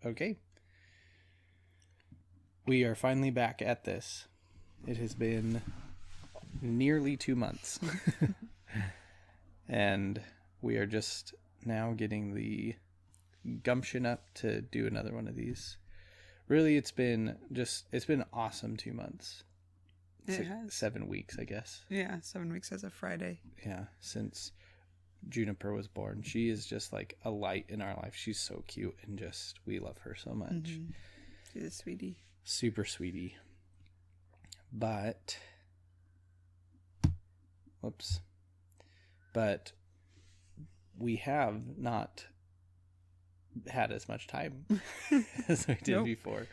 Okay. We are finally back at this. It has been nearly 2 months. And we are just now getting the gumption up to do another one of these. Really, it's been awesome 2 months. It has. 7 weeks, I guess. Yeah, 7 weeks as of Friday. Yeah, since Juniper was born. She is just like a light in our life. She's so cute and we love her so much. Mm-hmm. She's a sweetie. Super sweetie. But we have not had as much time as we did before.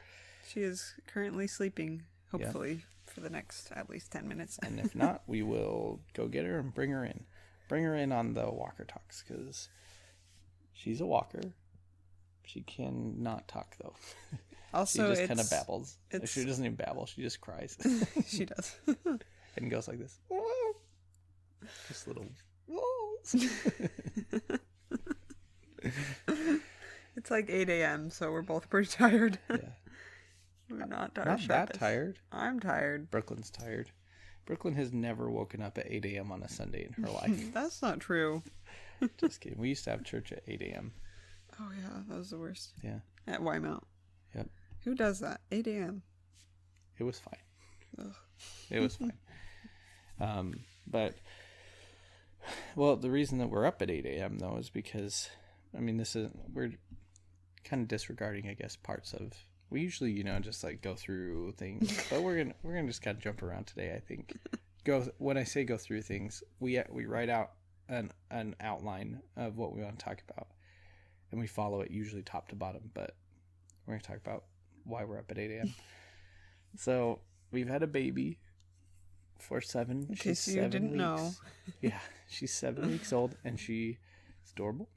She is currently sleeping, hopefully, for the next at least 10 minutes. And if not, we will go get her and bring her in. Bring her in on the walker talks, because she's a walker. She cannot talk, though. Also, she just kind of babbles. She doesn't even babble. She just cries. She does. And goes like this. Just little. It's like 8 a.m., so we're both pretty tired. Yeah. We're not that tired. I'm tired. Brooklyn's tired. Brooklyn has never woken up at 8 a.m. on a Sunday in her life. That's not true. Just kidding. We used to have church at 8 a.m. Oh, yeah. That was the worst. Yeah. At Wymount. Yep. Who does that? 8 a.m. It was fine. Ugh. It was fine. But the reason that we're up at 8 a.m. though is because, we're kind of disregarding, I guess, parts of. We usually, just like go through things, but we're gonna just kind of jump around today. I think. When I say go through things, we write out an outline of what we want to talk about, and we follow it usually top to bottom. But we're gonna talk about why we're up at 8 a.m. So we've had a baby for 7. In case you didn't know. Yeah, she's 7 weeks old, and she's adorable.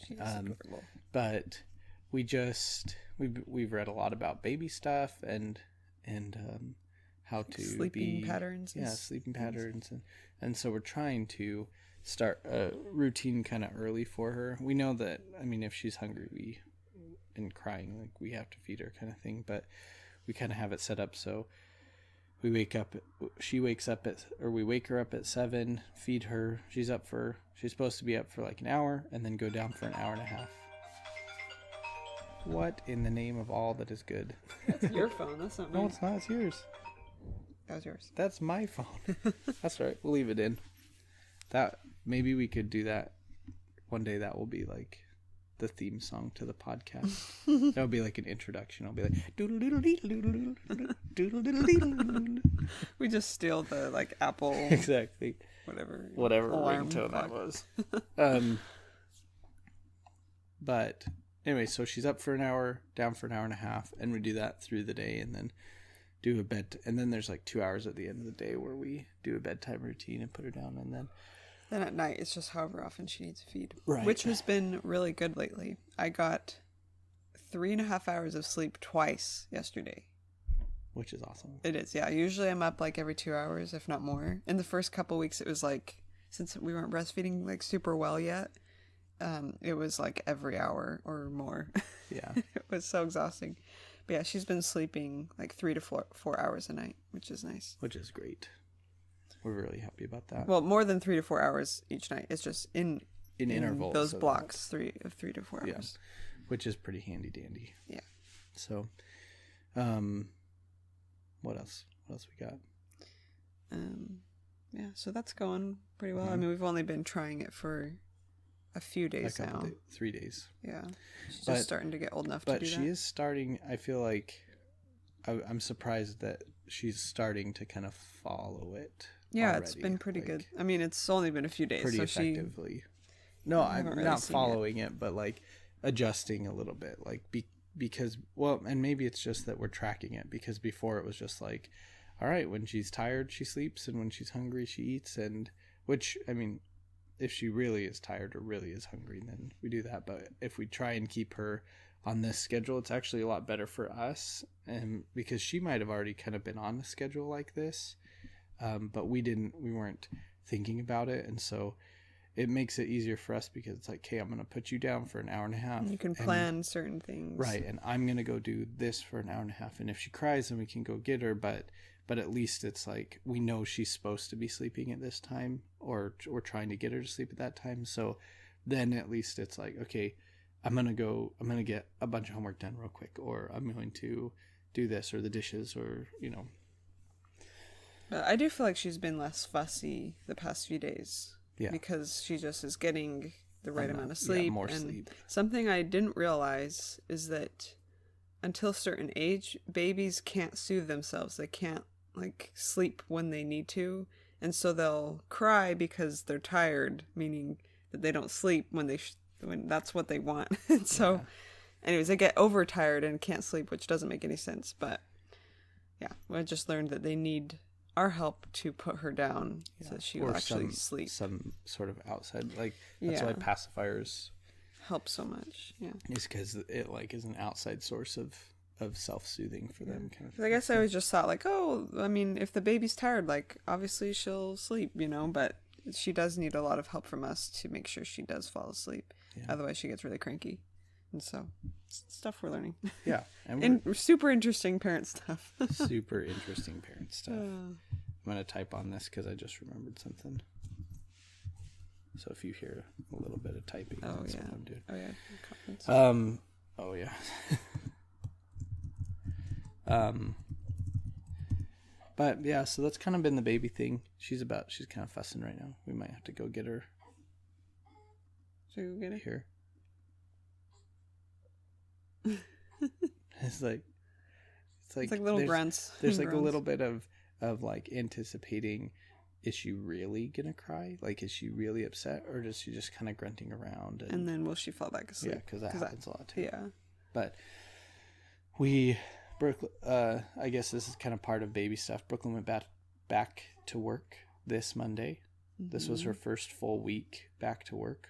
She's adorable. But we've read a lot about baby stuff and how to sleeping patterns. Yeah, sleeping patterns, and so we're trying to start a routine kind of early for her. We know that if she's hungry and crying, like, we have to feed her kind of thing, but we kind of have it set up so we wake her up at 7, feed her. She's supposed to be up for like an hour and then go down for an hour and a half. What in the name of all that is good? That's your phone. That's not mine. No, it's not. It's yours. That was yours. That's my phone. That's all right. We'll leave it in. Maybe we could do that one day. That will be like the theme song to the podcast. That would be like an introduction. I'll be like doodle doodle doodle doodle doodle doodle. We just steal the like Apple exactly whatever ringtone that was. But anyway, so she's up for an hour, down for an hour and a half, and we do that through the day, and then do a bed. And then there's like 2 hours at the end of the day where we do a bedtime routine and put her down, and then at night it's just however often she needs to feed, right? Which has been really good lately. I got 3.5 hours of sleep twice yesterday, which is awesome. It is, yeah. Usually I'm up like every 2 hours, if not more. In the first couple weeks, it was like, since we weren't breastfeeding like super well yet, it was like every hour or more. Yeah. It was so exhausting. But yeah, she's been sleeping like 3 to 4 hours a night, which is nice. Which is great. We're really happy about that. Well, more than 3 to 4 hours each night. It's just in intervals. Those blocks, 3 to 4 hours. Yeah. Which is pretty handy dandy. Yeah. So, what else? What else we got? Yeah, so that's going pretty well. Mm-hmm. We've only been trying it for a few days now. 3 days. Yeah. She's just starting to get old enough to do that. But she is starting, I feel like, I'm surprised that she's starting to kind of follow it. Yeah, already. It's been pretty good. It's only been a few days. Pretty effectively. No, I'm really not following it, but like adjusting a little bit. Like, because, and maybe it's just that we're tracking it, because before it was just like, all right, when she's tired, she sleeps, and when she's hungry, she eats, and which, if she really is tired or really is hungry, then we do that. But if we try and keep her on this schedule, it's actually a lot better for us, and because she might have already kind of been on a schedule like this, but we weren't thinking about it, and so it makes it easier for us because it's like, okay, I'm going to put you down for an hour and a half. You can plan certain things. Right. And I'm going to go do this for an hour and a half. And if she cries, then we can go get her. But at least it's like, we know she's supposed to be sleeping at this time, or we're trying to get her to sleep at that time. So then at least it's like, okay, I'm going to get a bunch of homework done real quick, or I'm going to do this, or the dishes, or, But I do feel like she's been less fussy the past few days. Yeah. Because she just is getting the right amount of sleep. Yeah, more and sleep. Something I didn't realize is that until a certain age, babies can't soothe themselves. They can't like sleep when they need to. And so they'll cry because they're tired, meaning that they don't sleep when when that's what they want. And so anyways, they get overtired and can't sleep, which doesn't make any sense. But yeah, I just learned that they need our help to put her down so that she will actually sleep. Some sort of outside, like that's why pacifiers help so much. Yeah, is because it like is an outside source of self-soothing for them. Kind of. I guess I always just thought like, oh, I mean, if the baby's tired, like obviously she'll sleep, but she does need a lot of help from us to make sure she does fall asleep. Yeah. Otherwise, she gets really cranky. And so, stuff we're learning. Yeah. And super interesting parent stuff. Super interesting parent stuff. I'm going to type on this because I just remembered something. So if you hear a little bit of typing, that's what I'm doing. Oh, yeah. But yeah, so that's kind of been the baby thing. She's kind of fussing right now. We might have to go get her. Should we go get her? Here. It's like little grunts. There's like a little bit of like anticipating, is she really gonna cry? Like, is she really upset, or is she just kind of grunting around? And then will she fall back asleep? Yeah, because that happens a lot too. Yeah. But Brooklyn, I guess this is kind of part of baby stuff. Brooklyn went back to work this Monday. Mm-hmm. This was her first full week back to work.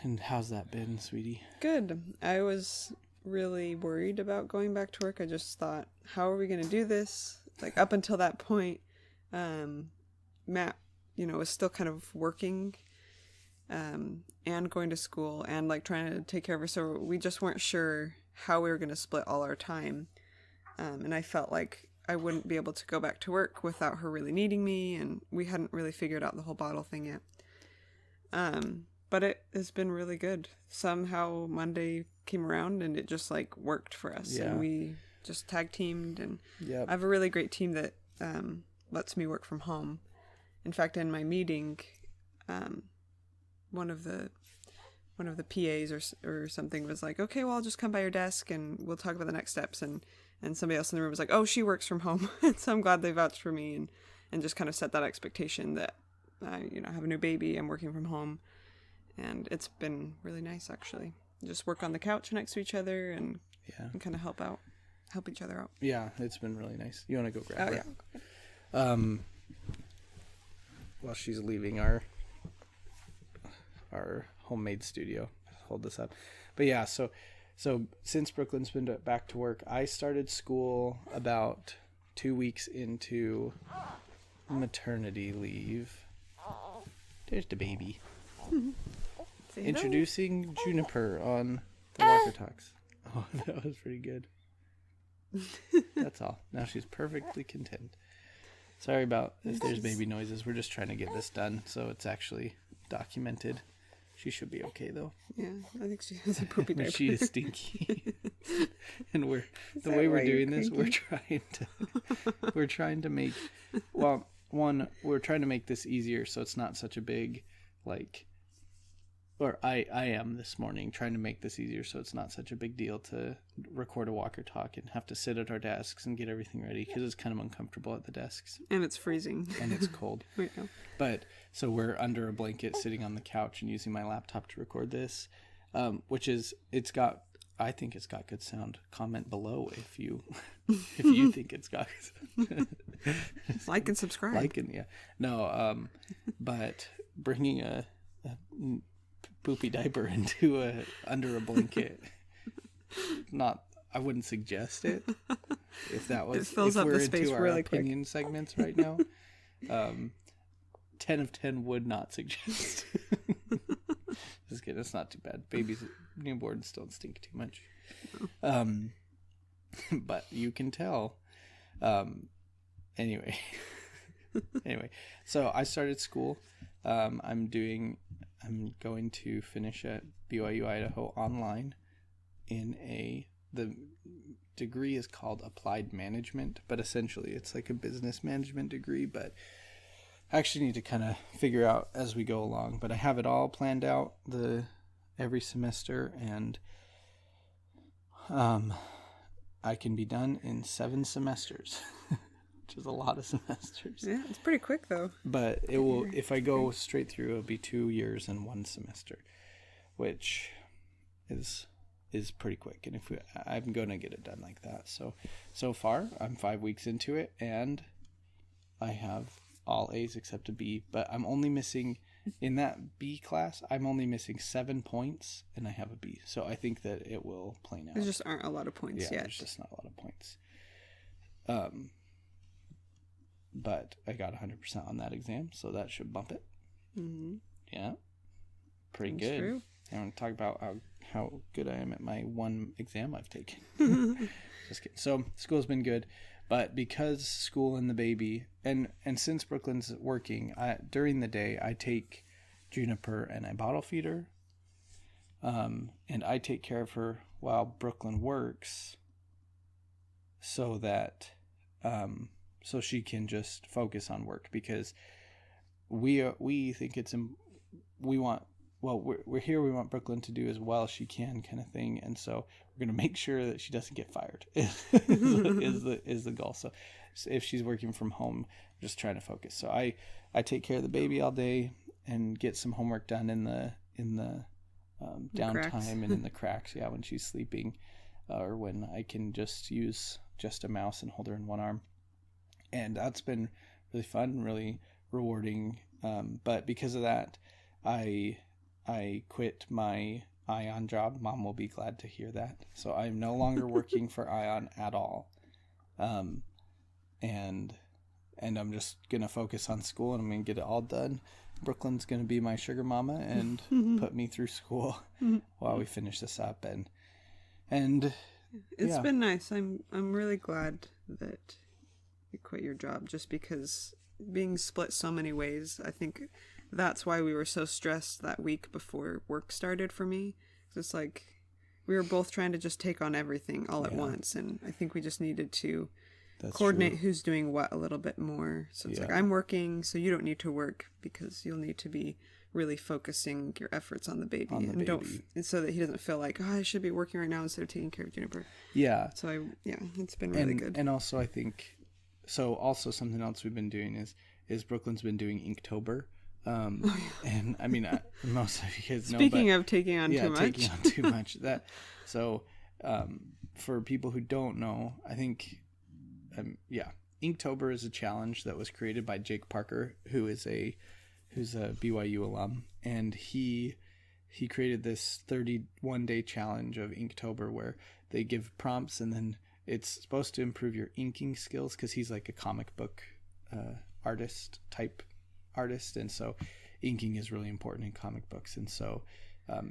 And how's that been, sweetie? Good. I was really worried about going back to work. I just thought, how are we going to do this? Like, up until that point, Matt, was still kind of working and going to school and, like, trying to take care of her. So we just weren't sure how we were going to split all our time. And I felt like I wouldn't be able to go back to work without her really needing me. And we hadn't really figured out the whole bottle thing yet. But it has been really good. Somehow Monday came around and it just like worked for us. Yeah. And we just tag teamed, and I have a really great team that lets me work from home. In fact, in my meeting, one of the PAs or something was like, okay, well, I'll just come by your desk and we'll talk about the next steps. And somebody else in the room was like, oh, she works from home. So I'm glad they vouched for me and just kind of set that expectation that I have a new baby, I'm working from home. And it's been really nice, actually. Just work on the couch next to each other and kind of help each other out. Yeah, it's been really nice. You want to go grab her? Yeah. While she's leaving our homemade studio, hold this up. But yeah, so since Brooklyn's been back to work, I started school about 2 weeks into maternity leave. There's the baby. Introducing Juniper on the Walker Talks. Oh, that was pretty good. That's all. Now she's perfectly content. Sorry about if there's baby noises. We're just trying to get this done so it's actually documented. She should be okay though. Yeah, I think she has a poopy diaper. She is stinky. And we're doing this, we're trying to make we're trying to make this easier so it's not such a big I am this morning trying to make this easier so it's not such a big deal to record a Walker Talk and have to sit at our desks and get everything ready because it's kind of uncomfortable at the desks. And it's freezing. And it's cold. Right now. But so we're under a blanket sitting on the couch and using my laptop to record this, which is, I think it's got good sound. Comment below if you think it's got like and subscribe. But bringing a poopy diaper under a blanket, I wouldn't suggest it if that was, it fills up the space into really our opinion quick. Segments right now. 10 of 10 would not suggest. Just kidding. It's not too bad. Babies, newborns don't stink too much. But you can tell. Anyway, so I started school. I'm going to finish at BYU Idaho online the degree is called Applied Management, but essentially it's like a business management degree, but I actually need to kind of figure out as we go along, but I have it all planned out every semester, and I can be done in 7 semesters, which is a lot of semesters. Yeah, it's pretty quick though. But it will, if I go straight through, it'll be 2 years and 1 semester, which is pretty quick. And I'm going to get it done like that. So far, I'm 5 weeks into it, and I have all A's except a B. But I'm only missing, in that B class, I'm only missing 7 points, and I have a B. So I think that it will plane out. There just aren't a lot of points yet. There's just not a lot of points. But I got 100% on that exam, so that should bump it. Mm-hmm. Yeah. Pretty good. True. I want to talk about how good I am at my one exam I've taken. Just kidding. So school's been good, but because school and the baby, and since Brooklyn's working, during the day I take Juniper and I bottle feed her, and I take care of her while Brooklyn works, so that so she can just focus on work, because we think we're here, we want Brooklyn to do as well as she can, kind of thing, and so we're going to make sure that she doesn't get fired is the goal. So if she's working from home, we're just trying to focus. So I take care of the baby all day and get some homework done in the downtime and in the cracks, when she's sleeping, or when I can just use just a mouse and hold her in one arm. And that's been really fun, really rewarding, but because of that, I quit my Ion job. Mom will be glad to hear that. So I'm no longer working for Ion at all. And I'm just going to focus on school, and I'm going to get it all done. Brooklyn's going to be my sugar mama and put me through school while we finish this up. And it's been nice. I'm really glad that you quit your job, just because being split so many ways, I think that's why we were so stressed that week before work started for me. It's like we were both trying to just take on everything all at once, and I think we just needed to coordinate who's doing what a little bit more. So it's like, I'm working, so you don't need to work, because you'll need to be really focusing your efforts on the baby, so that he doesn't feel like, I should be working right now instead of taking care of Juniper. Yeah. So it's been really good. And also I think, also something else we've been doing is Brooklyn's been doing Inktober. And I mean, most of you kids know. Speaking of taking on too much, for people who don't know, I think, Inktober is a challenge that was created by Jake Parker, who's a BYU alum, and he created this 31-day challenge of Inktober, where they give prompts, and then it's supposed to improve your inking skills, because he's like a comic book artist, and so inking is really important in comic books, and so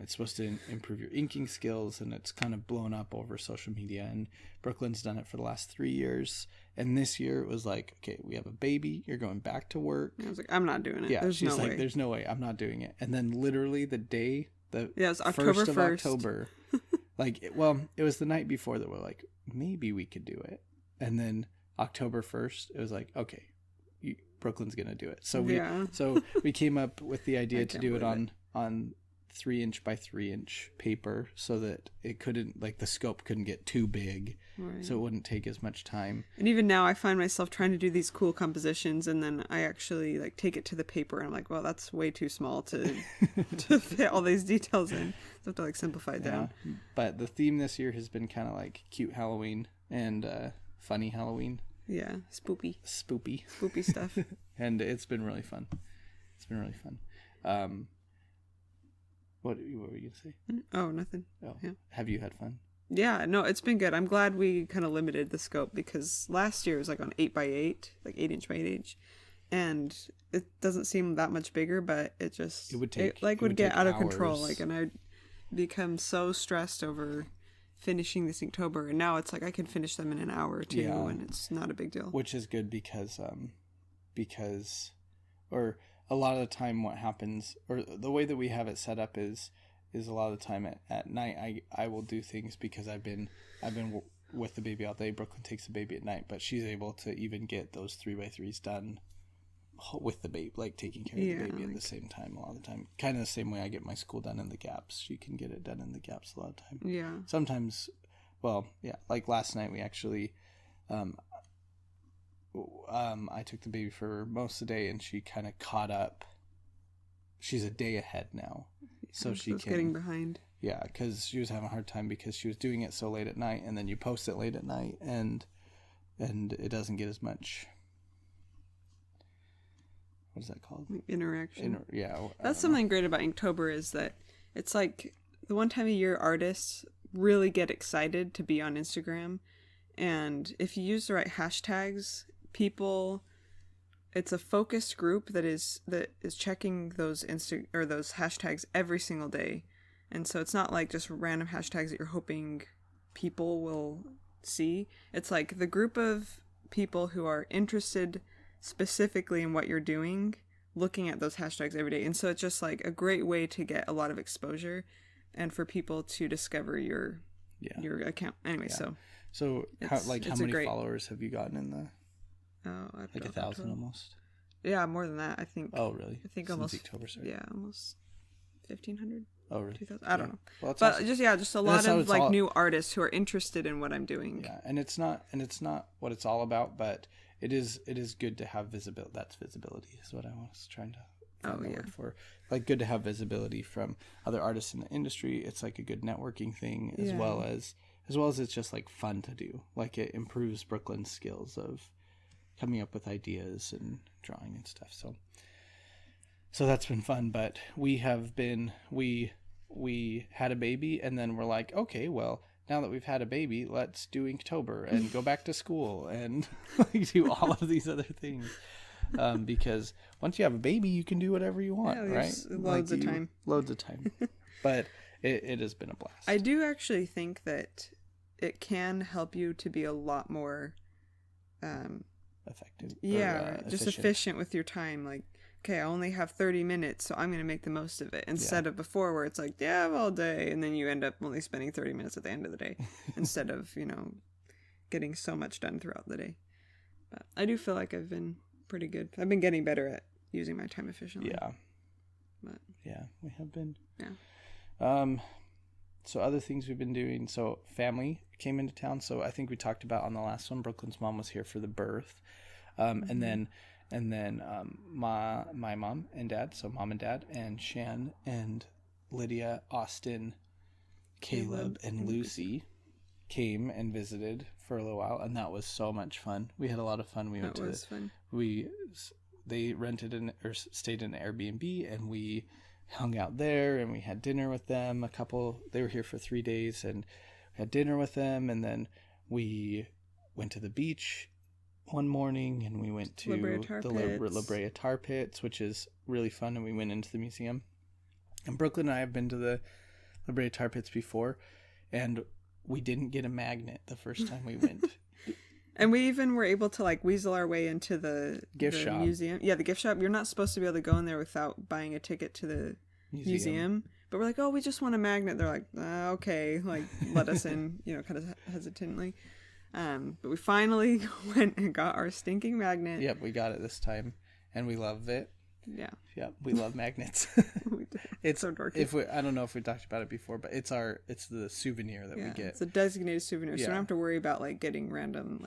it's supposed to improve your inking skills, and it's kind of blown up over social media, and Brooklyn's done it for the last 3 years, and this year it was like, okay, we have a baby, you're going back to work. I was like, I'm not doing it. She's like, there's no way, I'm not doing it. And then literally the day, it's October 1st. October, it was the night before that we're like, maybe we could do it, and then October 1st, it was like, okay, Brooklyn's gonna do it. So we came up with the idea to do it on 3-inch by 3-inch paper, so that it couldn't, like, the scope couldn't get too big, so it wouldn't take as much time. And even now I find myself trying to do these cool compositions, and then I actually take it to the paper, and I'm like, well, that's way too small to fit all these details in. So I have to simplify it down. But the theme this year has been kind of like cute Halloween and funny Halloween. Yeah, spoopy stuff. And it's been really fun. What were you going to say? Oh, nothing. Oh, yeah. Have you had fun? Yeah, no, it's been good. I'm glad we kind of limited the scope, because last year was on 8x8, 8-inch by 8-inch. And it doesn't seem that much bigger, but it would get take out of control. hours. Like, and I'd become so stressed over finishing this Inktober, and now it's like I can finish them in an hour or two, and it's not a big deal. Which is good because or a lot of the time what happens, or the way that we have it set up is a lot of the time at night I will do things because I've been with the baby all day. Brooklyn takes the baby at night, but she's able to even get those 3x3s done with the baby, like taking care of the baby at the same time a lot of the time. Kind of the same way I get my school done in the gaps. She can get it done in the gaps a lot of the time. Yeah. Sometimes, well, yeah, like last night we actually, I took the baby for most of the day and she kind of caught up. She's a day ahead now. So she can getting behind. Yeah, because she was having a hard time because she was doing it so late at night, and then you post it late at night, and it doesn't get as much. What is that called? Interaction. Yeah. That's something great about Inktober is that it's like the one time a year artists really get excited to be on Instagram, and if you use the right hashtags, it's a focused group that is checking those those hashtags every single day. And so it's not like just random hashtags that you're hoping people will see. It's like the group of people who are interested specifically in what you're doing, looking at those hashtags every day. And so it's just like a great way to get a lot of exposure and for people to discover your account. Anyway, so how many followers have you gotten in the? Like 1,000 almost. Yeah, more than that, I think. Oh, really? I think since almost October started. Yeah, almost 1,500. Oh, really? 2,000. I don't know. Well, but awesome. just a lot of like new artists who are interested in what I'm doing. Yeah, and it's not what it's all about, but it is good to have visibility. That's visibility is what I was trying to find the word for. Like, good to have visibility from other artists in the industry. It's like a good networking thing as well as it's just like fun to do. Like, it improves Brooklyn's skills of coming up with ideas and drawing and stuff. So that's been fun, but we had a baby, and then we're like, okay, well, now that we've had a baby, let's do Inktober and go back to school and like do all of these other things. Because once you have a baby, you can do whatever you want, right? Loads of time. But it has been a blast. I do actually think that it can help you to be a lot more effective. Just efficient with your time. Like, okay, I only have 30 minutes, so I'm going to make the most of it. Instead of before where it's like, I have all day, and then you end up only spending 30 minutes at the end of the day instead of, getting so much done throughout the day. But I do feel like I've been pretty good. I've been getting better at using my time efficiently. Yeah. But yeah, we have been. Yeah. So other things we've been doing. So family came into town. So I think we talked about on the last one, Brooklyn's mom was here for the birth. And then my mom and dad, so mom and dad, and Shan and Lydia, Austin, Caleb, and Lucy came and visited for a little while, and that was so much fun. We had a lot of fun. They rented or stayed in an Airbnb, and we hung out there, and we had dinner with them. They were here for 3 days, and we had dinner with them, and then we went to the beach one morning, and we went to La Brea Tar Pits, which is really fun, and we went into the museum. And Brooklyn and I have been to the La Brea Tar Pits before, and we didn't get a magnet the first time we went. And we even were able to like weasel our way into the gift shop museum. Yeah, the gift shop. You're not supposed to be able to go in there without buying a ticket to the museum. But we're like, oh, we just want a magnet. They're like, okay, like let us in, kind of hesitantly. But we finally went and got our stinking magnet. Yep, we got it this time, and we love it. Yeah. Yep, we love magnets. We did. It's so dorky. I don't know if we talked about it before, but it's the souvenir that we get. It's a designated souvenir, so you don't have to worry about like getting random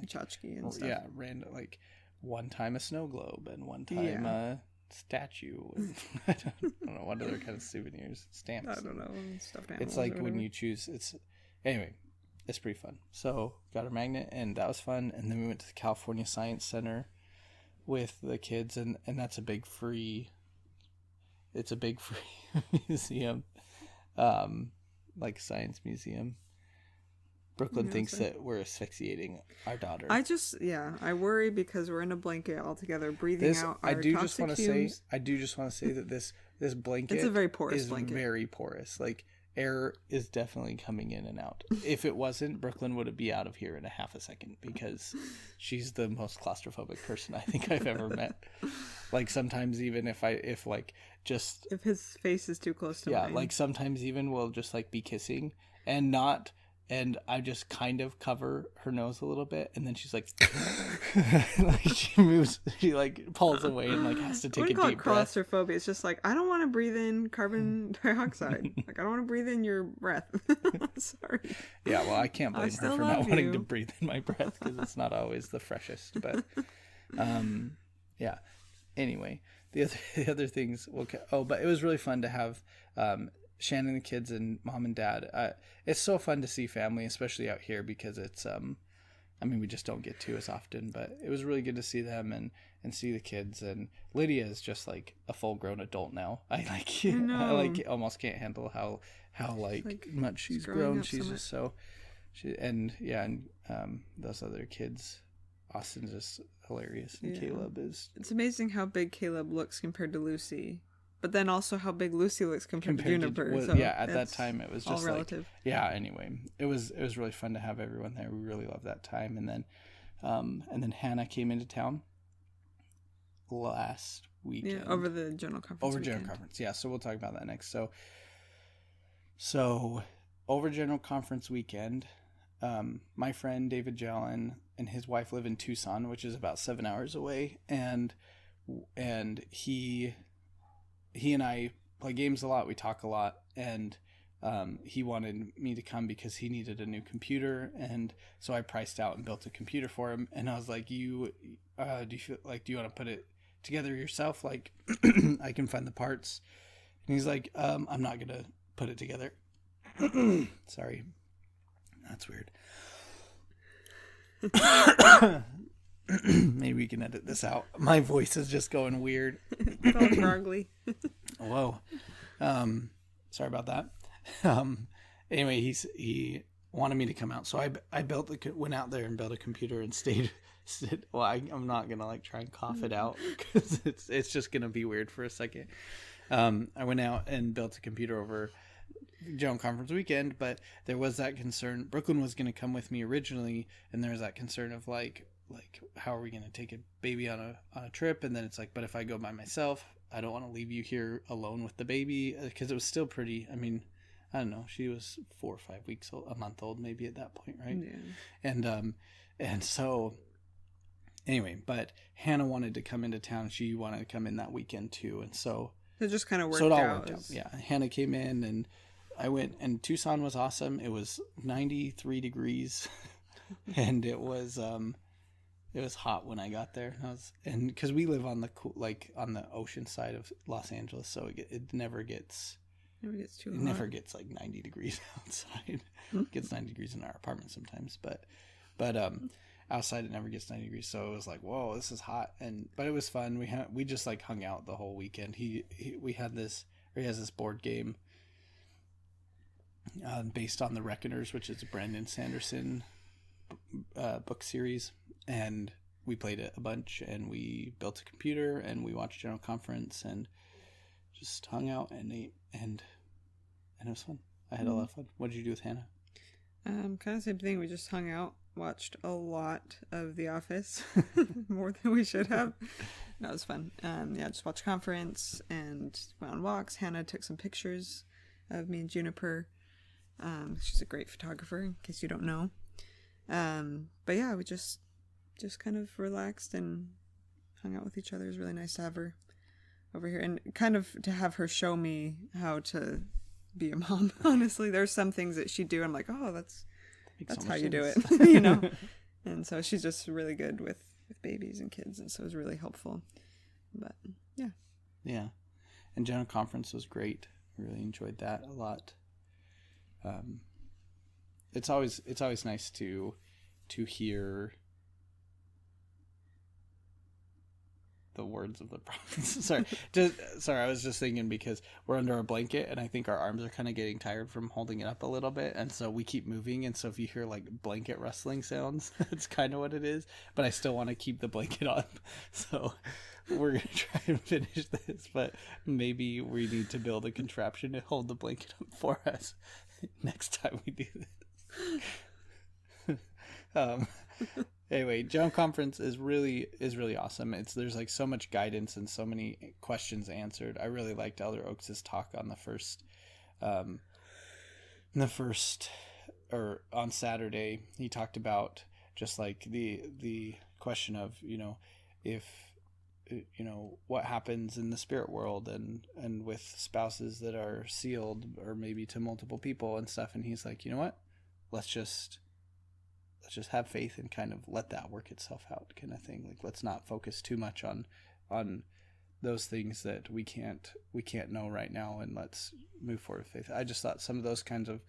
tchotchke and stuff. Yeah, random like one time a snow globe and one time a statue. And I don't know what other kind of souvenirs, stamps. I don't know, stuffed animals. It's like when you choose. Anyway. It's pretty fun. So got our magnet, and that was fun. And then we went to the California Science Center with the kids, and that's a big free museum, like science museum. Brooklyn thinks that we're asphyxiating our daughter. I worry because we're in a blanket all together, breathing out our toxic fumes. I do just want to say that this blanket it's a very porous blanket. Very porous. Like, air is definitely coming in and out. If it wasn't, Brooklyn would be out of here in a half a second because she's the most claustrophobic person I think I've ever met. Like, sometimes even if his face is too close to mine. Like sometimes even we'll just like be kissing and I just kind of cover her nose a little bit, and then she's like, like she like pulls away and like has to take a deep breath. Claustrophobia. It's just like, I don't want to breathe in carbon dioxide. Like, I don't want to breathe in your breath. Sorry. Yeah, well, I can't blame her for not wanting to breathe in my breath because it's not always the freshest. But, yeah. Anyway, the other things. But it was really fun to have Shannon, the kids, and mom and dad. It's so fun to see family, especially out here, because it's we just don't get to as often, but it was really good to see them and see the kids. And Lydia is just like a full grown adult now. I almost can't handle how much she's grown. She's just those other kids. Austin's just hilarious, and Caleb is. It's amazing how big Caleb looks compared to Lucy. But then also how big Lucy looks compared to Juniper. At that time it was just all relative. Anyway, it was really fun to have everyone there. We really loved that time. And then Hannah came into town last weekend. Yeah, over the general conference. General conference, yeah. So we'll talk about that next. So over general conference weekend, my friend David Jalen and his wife live in Tucson, which is about 7 hours away, and he and I play games a lot. We talk a lot, and he wanted me to come because he needed a new computer, and so I priced out and built a computer for him. And I was like, do you want to put it together yourself? Like, I can find the parts. And he's like, I'm not gonna put it together. Sorry, that's weird. Maybe we can edit this out. My voice is just going weird. It's all groggly. Whoa. Sorry about that. Anyway, he wanted me to come out, so I went out there and built a computer and stayed. Well, I'm not gonna like try and cough it out because it's just gonna be weird for a second. I went out and built a computer over general conference weekend, but there was that concern. Brooklyn was gonna come with me originally, and there was that concern of like how are we going to take a baby on a trip? And then it's like, but if I go by myself, I don't want to leave you here alone with the baby, because it was still pretty, I don't know, she was 4 or 5 weeks old, a month old maybe at that point, right? Yeah. And so anyway, but Hannah wanted to come into town. She wanted to come in that weekend too, and so it just kind of worked out. Yeah, Hannah came in, and I went, and Tucson was awesome. It was 93 degrees and it was hot when I got there. And because we live on the on the ocean side of Los Angeles, so it never gets too hot. It never gets like 90 degrees outside. It gets 90 degrees in our apartment sometimes, but outside it never gets 90 degrees. So it was like, whoa, this is hot. But it was fun. We just like hung out the whole weekend. He has this board game based on the Reckoners, which is a Brandon Sanderson book series, and we played it a bunch, and we built a computer, and we watched general conference, and just hung out and ate, and it was fun. I had a lot of fun. What did you do with Hannah? Kind of same thing. We just hung out, watched a lot of The Office, more than we should have. That was fun. Just watched conference and went on walks. Hannah took some pictures of me and Juniper. She's a great photographer, in case you don't know. But yeah, we just kind of relaxed and hung out with each other. It was really nice to have her over here, and kind of to have her show me how to be a mom. Honestly, there's some things that she'd do, I'm like, oh, that's how you do it, you know. And so she's just really good with babies and kids, and so it was really helpful. But yeah, and general conference was great. Really enjoyed that a lot. It's always nice to hear the words of the prophets. Sorry, I was just thinking because we're under a blanket and I think our arms are kind of getting tired from holding it up a little bit, and so we keep moving, and so if you hear like blanket rustling sounds, that's kind of what it is. But I still want to keep the blanket on, so we're gonna try and finish this. But maybe we need to build a contraption to hold the blanket up for us next time we do this. Anyway, Jump Conference is really awesome. There's like so much guidance and so many questions answered. I really liked Elder Oaks' talk on on Saturday. He talked about just like the question of, if what happens in the spirit world and with spouses that are sealed or maybe to multiple people and stuff. And he's like, you know what? Let's just have faith and kind of let that work itself out, kind of thing. Like, let's not focus too much on those things that we can't know right now, and let's move forward with faith. I just thought some of those kinds of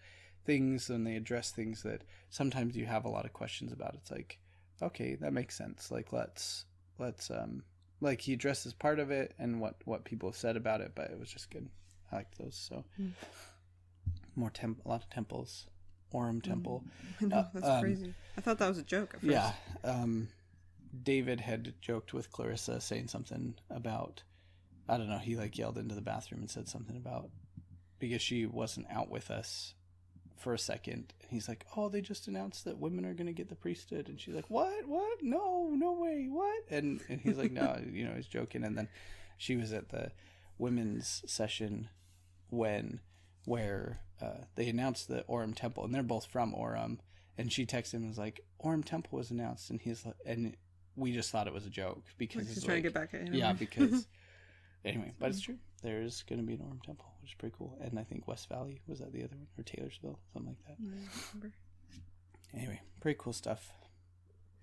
things, when they address things that sometimes you have a lot of questions about, it's like, okay, that makes sense. Like, let's like, he addresses part of it and what people have said about it, but it was just good. I liked those. So a lot of temples. Orem Temple. I know, that's crazy. I thought that was a joke at first. Yeah. David had joked with Clarissa saying something about, I don't know, he like yelled into the bathroom and said something about, because she wasn't out with us for a second. And he's like, oh, they just announced that women are going to get the priesthood. And she's like, what? No way. What? And he's like, no, he's joking. And then she was at the women's session where they announced the Orem Temple, and they're both from Orem, and she texted him and was like, Orem Temple was announced, and he's like, and we just thought it was a joke because he's trying to get back at him. Yeah, because anyway, but it's true. There's going to be an Orem Temple, which is pretty cool. And I think West Valley, was that the other one, or Taylorsville, something like that. I don't remember. Anyway, pretty cool stuff.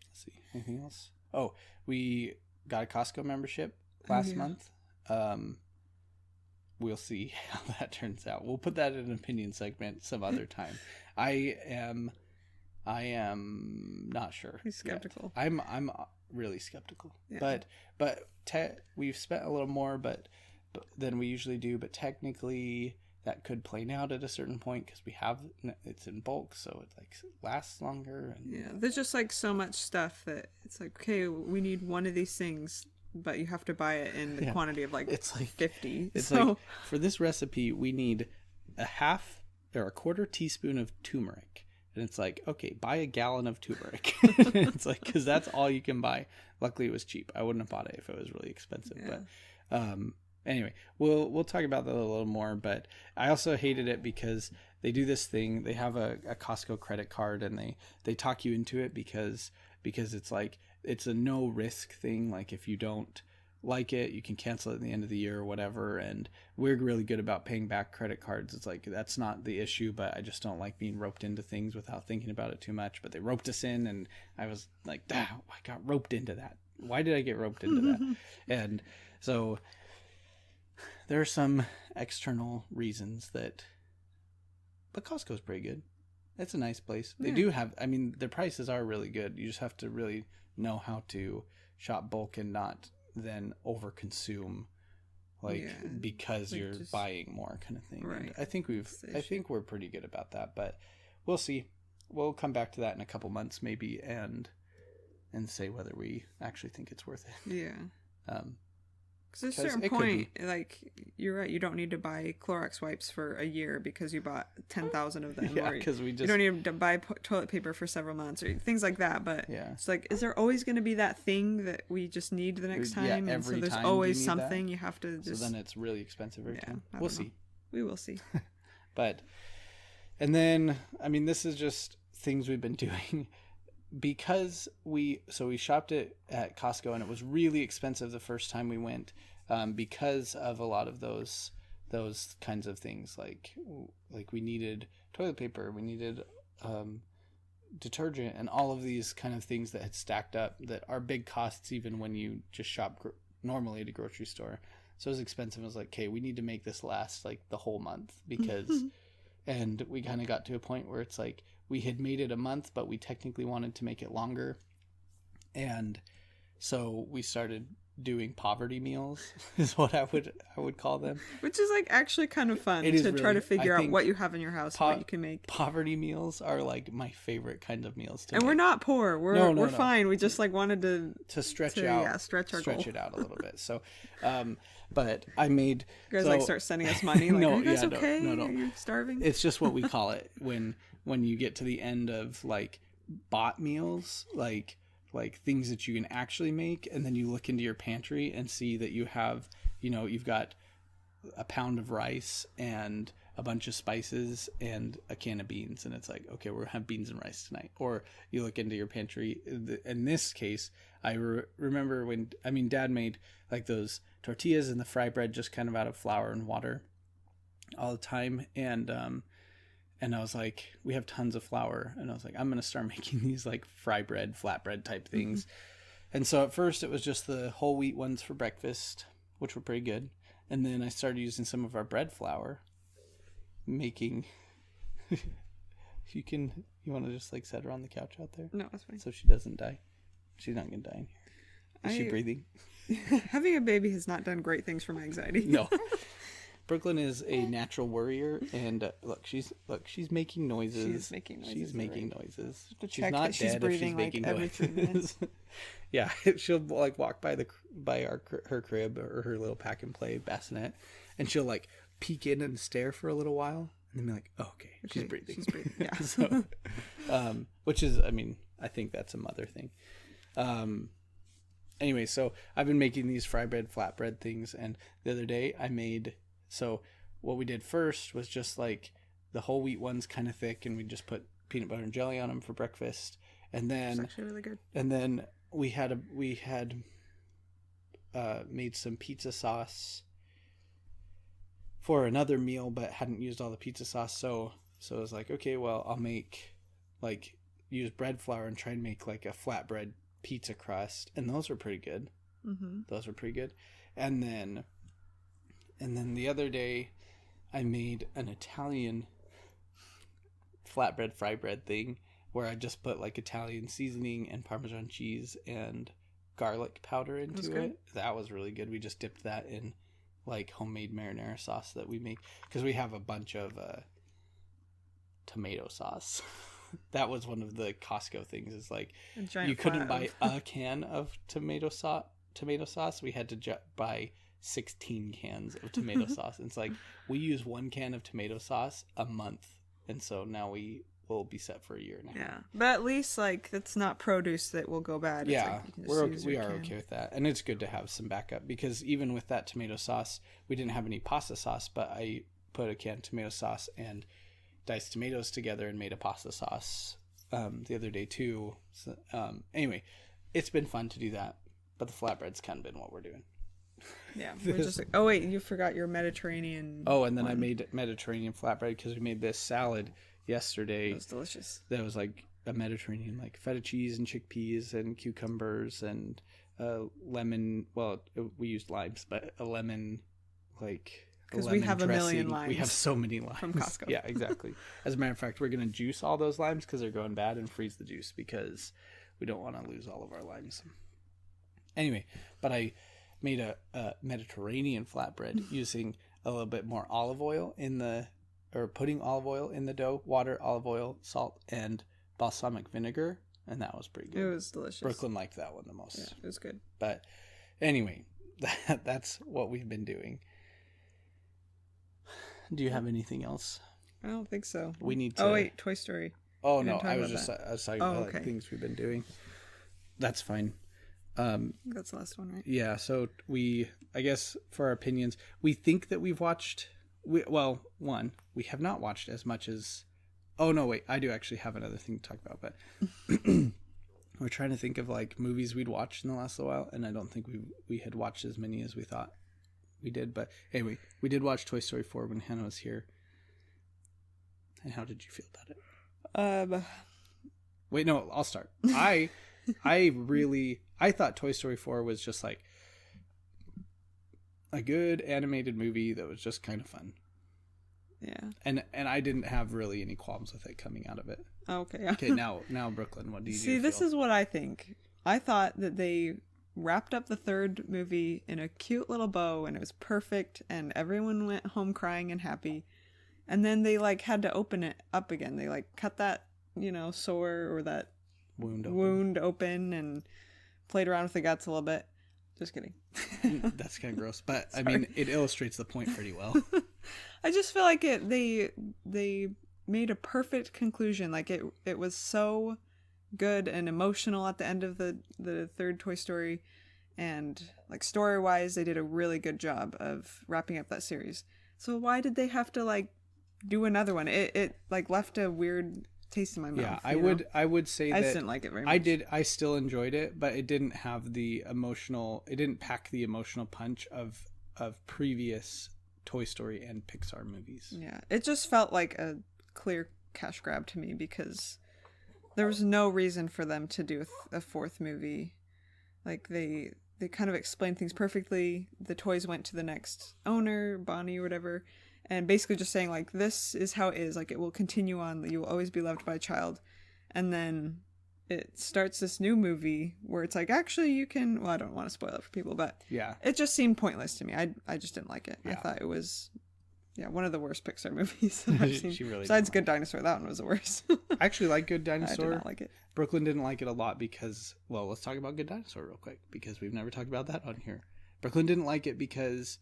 Let's see, anything else? Oh, we got a Costco membership last month. We'll see how that turns out. We'll put that in an opinion segment some other time. I am not sure. He's skeptical. Yet. I'm really skeptical. Yeah. But we've spent a little more but than we usually do, but technically that could plane out at a certain point because it's in bulk, so it like lasts longer. And yeah, there's just like so much stuff that it's like, okay, we need one of these things, but you have to buy it in the quantity of like, it's like 50. It's like, for this recipe, we need a quarter teaspoon of turmeric. And it's like, okay, buy a gallon of turmeric. It's like, because that's all you can buy. Luckily, it was cheap. I wouldn't have bought it if it was really expensive. Yeah. But anyway, we'll talk about that a little more. But I also hated it because they do this thing. They have a Costco credit card, and they talk you into it because it's like, it's a no risk thing. Like, if you don't like it, you can cancel it at the end of the year or whatever. And we're really good about paying back credit cards. It's like, that's not the issue, but I just don't like being roped into things without thinking about it too much. But they roped us in, and I was like, I got roped into that. Why did I get roped into that? And so there are some external reasons but Costco's pretty good. It's a nice place. They do have, their prices are really good. You just have to really know how to shop bulk and not then overconsume, because you're just buying more, kind of thing. Right. And I think we're pretty good about that, but we'll see. We'll come back to that in a couple months maybe and say whether we actually think it's worth it. Yeah. Because at a certain point, like, you're right, you don't need to buy Clorox wipes for a year because you bought 10,000 of them. Yeah, because you don't need to buy toilet paper for several months or things like that. But it's like, is there always going to be that thing that we just need the next time? Yeah, every and so there's time always something you have to just... So then it's really expensive every time. We'll see. We will see. But, and then, this is just things we've been doing. Because we shopped it at Costco, and it was really expensive the first time we went, because of a lot of those kinds of things, like we needed toilet paper, we needed detergent, and all of these kind of things that had stacked up that are big costs even when you just shop normally at a grocery store. So it was expensive. I was like, okay, we need to make this last like the whole month, because and we kind of got to a point where it's like, we had made it a month, but we technically wanted to make it longer. And so we started doing poverty meals is what I would call them. Which is like actually kind of fun It is to try really, to figure I out think what you have in your house, what you can make. Poverty meals are like my favorite kind of meals to And make. we're not poor. We're fine. We just like wanted to stretch stretch our stretch goal. it out a little bit. So, but I made you guys like start sending us money. Like, are you guys okay? No. Are you starving? It's just what we call it when you get to the end of like bought meals, like things that you can actually make, and then you look into your pantry and see that you have, you've got a pound of rice and a bunch of spices and a can of beans, and it's like, okay, we're gonna have beans and rice tonight. Or you look into your pantry. In this case, I remember when Dad made like those tortillas and the fry bread just kind of out of flour and water all the time, and I was like, we have tons of flour, and I was like, I'm gonna start making these like fry bread, flatbread type things. Mm-hmm. And so at first it was just the whole wheat ones for breakfast, which were pretty good. And then I started using some of our bread flour, making. You want to just like set her on the couch out there? No, that's fine. So she doesn't die. She's not gonna die in here. Is she breathing? Having a baby has not done great things for my anxiety. No. Brooklyn is a natural worrier, and she's making noises. She's making noises. She's not dead she's breathing if she's making every 3 minutes. Yeah, she'll like walk by her crib or her little pack and play bassinet, and she'll like peek in and stare for a little while, and then be like, "Oh, okay, she's breathing." She's breathing. Yeah. So, which is, I think that's a mother thing. Anyway, so I've been making these fry bread, flatbread things, and the other day I made. So what we did first was just like the whole wheat ones, kind of thick, and we just put peanut butter and jelly on them for breakfast. And then it's actually really good. And then we had made some pizza sauce for another meal, but hadn't used all the pizza sauce. So I was like, okay, well, I'll use bread flour and try and make like a flatbread pizza crust, and those were pretty good. Mm-hmm. Those were pretty good. And then the other day, I made an Italian flatbread fry bread thing where I just put like Italian seasoning and Parmesan cheese and garlic powder into it. That was really good. We just dipped that in like homemade marinara sauce that we make because we have a bunch of tomato sauce. That was one of the Costco things. Is like you couldn't buy a can of tomato sauce. We had to buy 16 cans of tomato sauce. It's like we use 1 can of tomato sauce a month, and so now we will be set for a year now. Yeah, but at least like it's not produce that will go bad. Yeah, we are okay with that, and it's good to have some backup because even with that tomato sauce, we didn't have any pasta sauce, but I put a can of tomato sauce and diced tomatoes together and made a pasta sauce the other day too. So, anyway, it's been fun to do that, but the flatbread's kind of been what we're doing. Yeah, we're just like, oh wait, you forgot your Mediterranean. Oh, and then I made Mediterranean flatbread because we made this salad yesterday. It was delicious. That was like a Mediterranean, like feta cheese and chickpeas and cucumbers and lemon. Well, we used limes, but a lemon, like because we have dressing. 1 million limes. We have so many limes from Costco. Yeah, exactly. As a matter of fact, we're gonna juice all those limes because they're going bad and freeze the juice because we don't want to lose all of our limes. Anyway, but I made a Mediterranean flatbread using a little bit more olive oil putting olive oil in the dough, water, olive oil, salt, and balsamic vinegar, and that was pretty good. It was delicious. Brooklyn liked that one the most. Yeah, it was good. But anyway, that's what we've been doing. Do you have anything else? I don't think so. We need to... Oh, wait, Toy Story. Oh, no, I was talking about okay. like, things we've been doing. That's fine. That's the last one, right? Yeah, so I guess for our opinions, we think that we've watched, we have not watched as much as, oh no, wait, I do actually have another thing to talk about, but we're trying to think of like movies we'd watched in the last little while, and I don't think we had watched as many as we thought we did, but anyway, we did watch Toy Story 4 when Hannah was here. And how did you feel about it? Wait, no, I'll start. I thought Toy Story 4 was just like a good animated movie that was just kind of fun. Yeah. And I didn't have really any qualms with it coming out of it. Okay. Okay, now Brooklyn, what do you See, this is what I think. I thought that they wrapped up the third movie in a cute little bow, and it was perfect, and everyone went home crying and happy. And then they like had to open it up again. They like cut that, sore or that wound open and played around with the guts a little bit. Just kidding. That's kind of gross, but I mean, it illustrates the point pretty well. I just feel like they made a perfect conclusion. Like it was so good and emotional at the end of the third Toy Story, and like story wise, they did a really good job of wrapping up that series. So why did they have to like do another one? It like left a weird taste in my mouth. Yeah, I would say that I just didn't like it very much. I still enjoyed it, but it didn't have the emotional. It didn't pack the emotional punch of previous Toy Story and Pixar movies. Yeah, it just felt like a clear cash grab to me because there was no reason for them to do a fourth movie. Like they kind of explained things perfectly. The toys went to the next owner, Bonnie or whatever, and basically just saying like, this is how it is. Like it will continue on. You will always be loved by a child. And then it starts this new movie where it's like, actually you can, well, I don't want to spoil it for people, but yeah, it just seemed pointless to me. I just didn't like it. Yeah. I thought it was, one of the worst Pixar movies that I've seen. She really Besides Good Dinosaur, that one was the worst. I actually like Good Dinosaur. I did not like it. Brooklyn didn't like it a lot because, well, let's talk about Good Dinosaur real quick because we've never talked about that on here. Brooklyn didn't like it because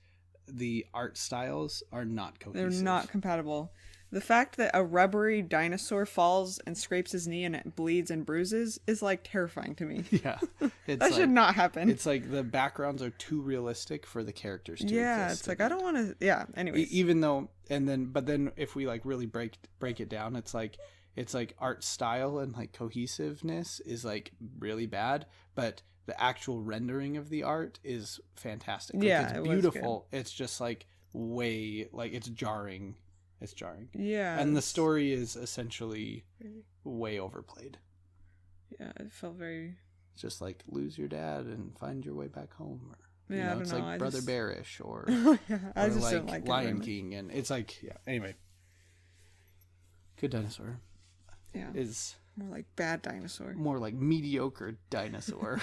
the art styles are not cohesive. They're not compatible. The fact that a rubbery dinosaur falls and scrapes his knee and it bleeds and bruises is like terrifying to me. Yeah. That should not happen. It's like the backgrounds are too realistic for the characters to exist. It's like I don't want to. Yeah. Anyways. Even though, but then if we like really break it down, it's like art style and like cohesiveness is like really bad, but the actual rendering of the art is fantastic. Like, yeah, it's beautiful. It's just like way like it's jarring. It's jarring. Yeah. And the story is essentially way overplayed. Yeah, it felt very... It's just like lose your dad and find your way back home. Or, I don't it's know. like Brother Bearish or, I just like didn't like Lion King. And it's like, yeah, anyway. Good Dinosaur. Yeah. Is more like Bad Dinosaur. More like mediocre dinosaur.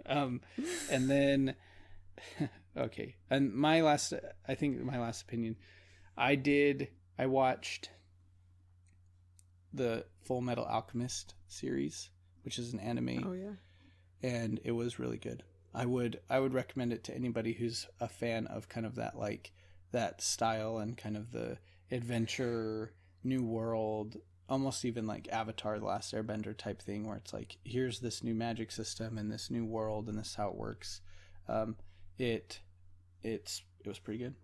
And then, okay. And my last opinion, I watched the Full Metal Alchemist series, which is an anime. Oh yeah. And it was really good. I would recommend it to anybody who's a fan of kind of that like that style and kind of the adventure, new world, almost even like Avatar: The Last Airbender type thing where it's like here's this new magic system and this new world and this is how it works. It was pretty good.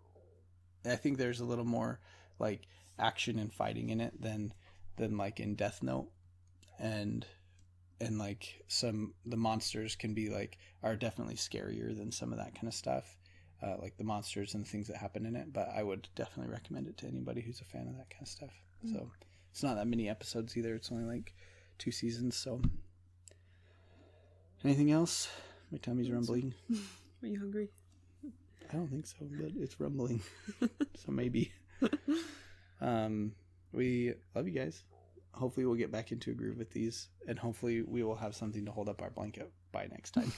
I think there's a little more like action and fighting in it than like in Death Note, and like the monsters are definitely scarier than some of that kind of stuff, like the monsters and the things that happen in it. But I would definitely recommend it to anybody who's a fan of that kind of stuff. So it's not that many episodes either. It's only like 2 seasons. So anything else? My tummy's rumbling. Are you hungry? I don't think so, but it's rumbling. So maybe. We love you guys. Hopefully we'll get back into a groove with these, and hopefully we will have something to hold up our blanket by next time.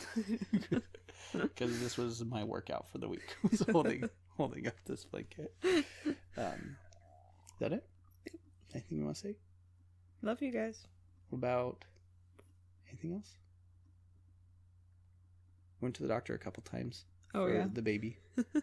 Because this was my workout for the week. Was holding up this blanket. Is that it? Anything you want to say? Love you guys. What about anything else? Went to the doctor a couple times. Oh yeah, the baby.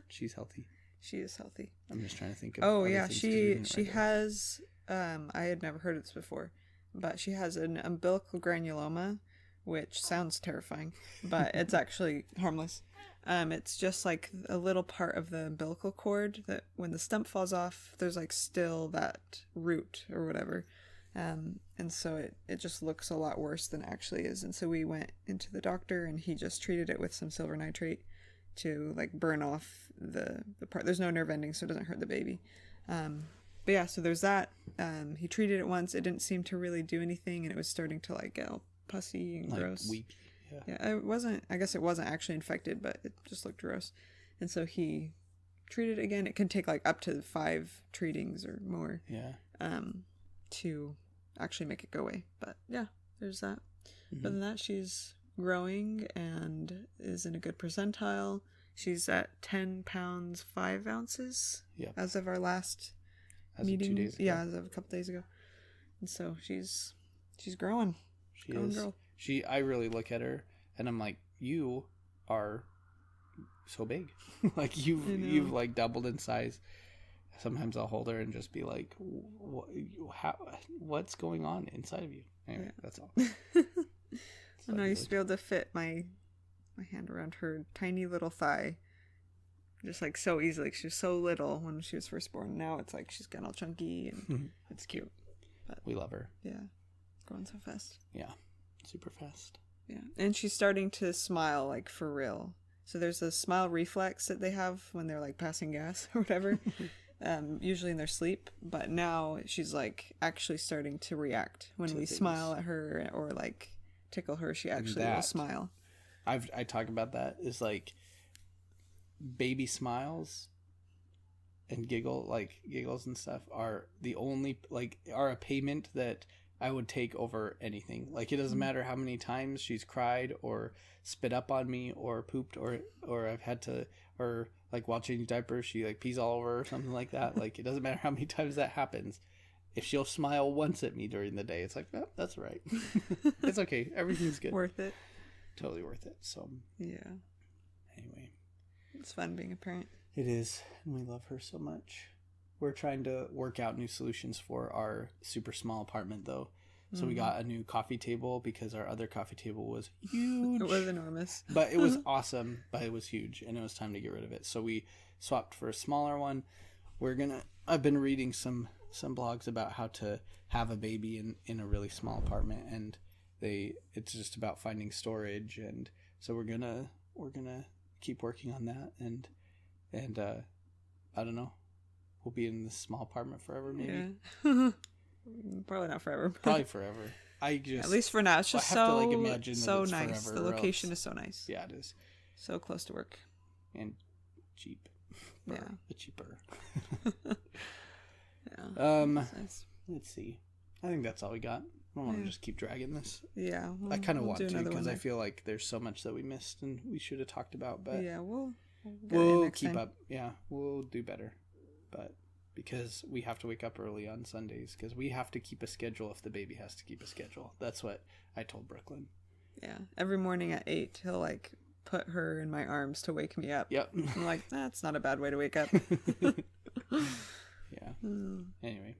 She's healthy. She is healthy. I'm just trying to think of. Oh yeah, she has. I had never heard of this before, but she has an umbilical granuloma, which sounds terrifying, but it's actually harmless. It's just like a little part of the umbilical cord that when the stump falls off, there's like still that root or whatever. And so it just looks a lot worse than it actually is. And so we went into the doctor and he just treated it with some silver nitrate to like burn off the part. There's no nerve ending, so it doesn't hurt the baby. But yeah, so there's that. He treated it once. It didn't seem to really do anything, and it was starting to like get all pussy and gross. Weepy. Yeah, I guess it wasn't actually infected, but it just looked gross. And so he treated it again. It can take like up to 5 treatings or more. Yeah. To actually make it go away. But yeah, there's that. Mm-hmm. Other than that, she's growing and is in a good percentile. She's at 10 pounds 5 ounces as of our last meeting. 2 days ago. Yeah, as of a couple days ago. And so she's growing. She is. Girl. I really look at her and I'm like, you are so big. Like you've like doubled in size. Sometimes I'll hold her and just be like, what's going on inside of you? Anyway, that's all. And I used to be able to fit my hand around her tiny little thigh. Just like so easily. She was so little when she was first born. Now it's like she's getting all chunky and it's cute. But we love her. Yeah. It's growing so fast. Yeah. Super fast. Yeah. And she's starting to smile like for real. So there's a smile reflex that they have when they're like passing gas or whatever. Usually in their sleep. But now she's like actually starting to react when we smile at her or like tickle her. She actually will smile. I talk about that is like baby smiles and giggles and stuff are the only are a payment that I would take over anything. Like it doesn't matter how many times she's cried or spit up on me or pooped or I've had to, or like while changing diapers she like pees all over or something like that. Like it doesn't matter how many times that happens. If she'll smile once at me during the day, it's like, oh, that's right. It's okay. Everything's good. Worth it. Totally worth it. So yeah. Anyway. It's fun being a parent. It is. And we love her so much. We're trying to work out new solutions for our super small apartment, though. So we got a new coffee table because our other coffee table was huge. It was enormous. But it was awesome, but it was huge, and it was time to get rid of it. So we swapped for a smaller one. I've been reading some blogs about how to have a baby in a really small apartment, and it's just about finding storage, and so we're gonna keep working on that, and I don't know, we'll be in this small apartment forever, maybe. Yeah. Probably not forever. Probably forever. At least for now, it's just imagine so nice. The location is so nice. Yeah, it is. So close to work. And cheap. Yeah. Cheaper. Yeah. Nice. Let's see. I think that's all we got. I don't want to just keep dragging this. Yeah. I kind of want to because I feel like there's so much that we missed and we should have talked about. But yeah, we'll keep up. Yeah, we'll do better. But because we have to wake up early on Sundays because we have to keep a schedule if the baby has to keep a schedule. That's what I told Brooklyn. Yeah. Every morning at 8, he'll like put her in my arms to wake me up. Yep. I'm like, that's not a bad way to wake up. Yeah. Anyway.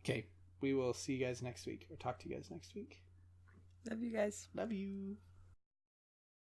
Okay. We will see you guys next week or talk to you guys next week. Love you guys. Love you.